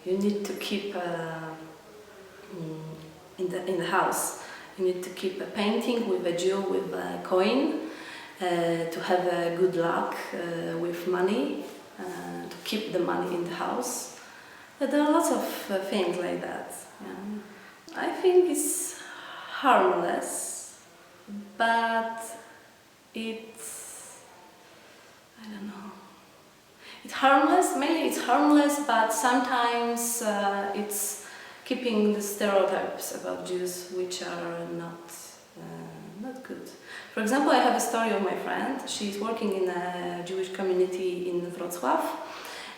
You need to keep in the house. You need to keep a painting with a Jew with a coin to have a good luck with money, to keep the money in the house. There are lots of things like that. Yeah. I think it's harmless, but I don't know. It's harmless, mainly it's harmless, but sometimes it's keeping the stereotypes about Jews which are not good. For example, I have a story of my friend. She's working in a Jewish community in Wrocław,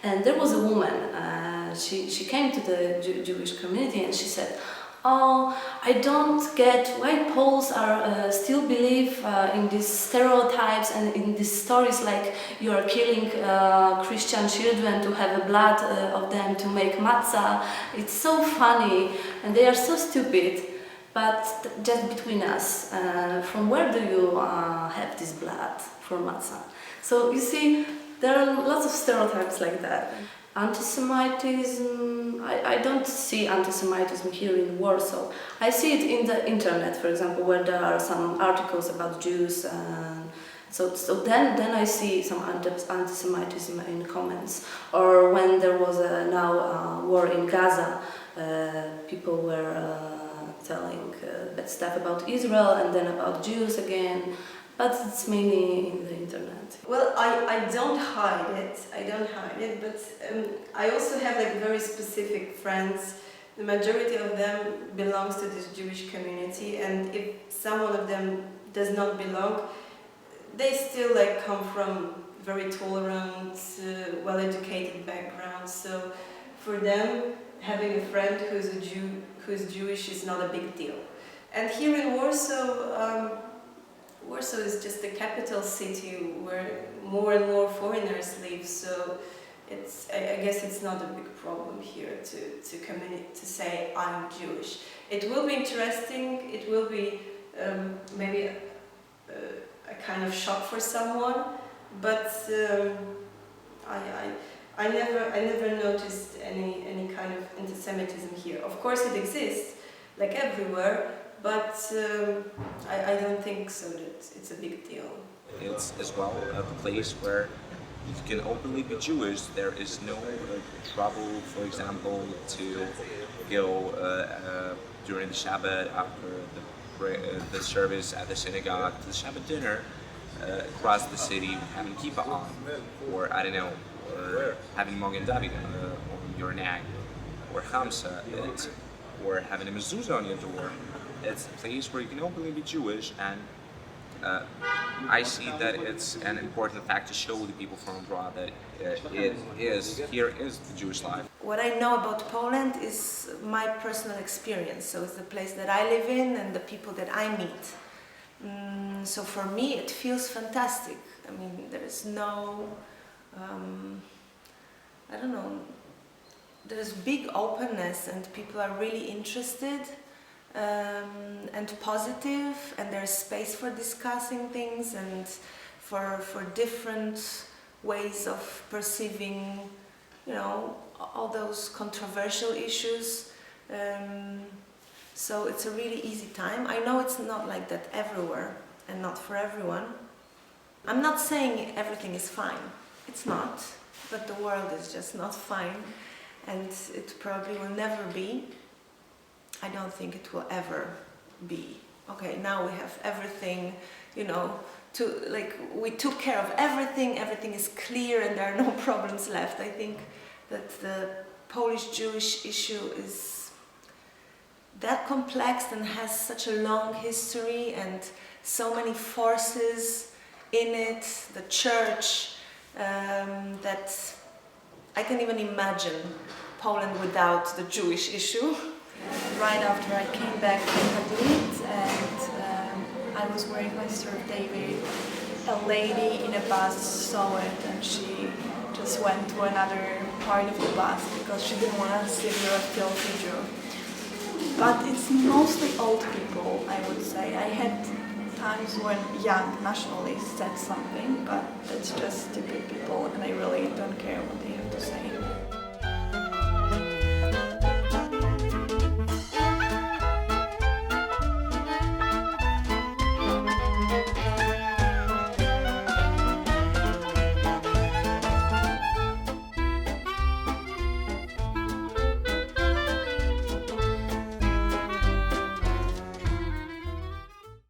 and there was a woman. She came to the Jewish community and she said, "Oh, I don't get why Poles are still believe in these stereotypes and in these stories like you are killing Christian children to have the blood of them to make matzah. It's so funny and they are so stupid." But just between us, from where do you have this blood for matzah? So you see, there are lots of stereotypes like that. Anti-Semitism, I don't see anti-Semitism here in Warsaw. I see it in the internet, for example, where there are some articles about Jews. So then I see some anti-Semitism in comments. Or when there was a war in Gaza, people were telling bad stuff about Israel and then about Jews again. But it's mainly in the internet. Well, I don't hide it. But I also have like very specific friends. The majority of them belongs to this Jewish community, and if someone of them does not belong, they still like come from very tolerant, well-educated backgrounds. So for them, having a friend who's a Jew, who's Jewish, is not a big deal. And here in Warsaw. Warsaw is just the capital city where more and more foreigners live, so I guess it's not a big problem here to say I'm Jewish. It will be interesting. It will be maybe a kind of shock for someone, but I never noticed any kind of anti-Semitism here. Of course, it exists, like everywhere. But I don't think so that it's a big deal. It's as well a place where you can openly be Jewish. There is no trouble, for example, to go during the Shabbat after the service at the synagogue to the Shabbat dinner across the city having kippah on, or I don't know, or having Mogen David on your neck, or Hamsa, or having a mezuzah on your door. It's a place where you can openly be Jewish, and I see that it's an important fact to show the people from abroad that here is the Jewish life. What I know about Poland is my personal experience, so it's the place that I live in and the people that I meet. So for me it feels fantastic. I mean, there is no, I don't know, there's big openness and people are really interested. And positive, and there's space for discussing things and for different ways of perceiving, all those controversial issues. So it's a really easy time. I know it's not like that everywhere and not for everyone. I'm not saying everything is fine. It's not, but the world is just not fine, and it probably will never be. I don't think it will ever be. Okay, now we have everything, we took care of everything is clear and there are no problems left. I think that the Polish-Jewish issue is that complex and has such a long history and so many forces in it, the church, that I can even imagine Poland without the Jewish issue. Right after I came back from Madrid, and I was wearing my Star of David, a lady in a bus saw it and she just went to another part of the bus because she didn't want to sit near a filthy Jew. But it's mostly old people, I would say. I had times when young nationalists said something, but that's just stupid people and I really don't care what they have to say.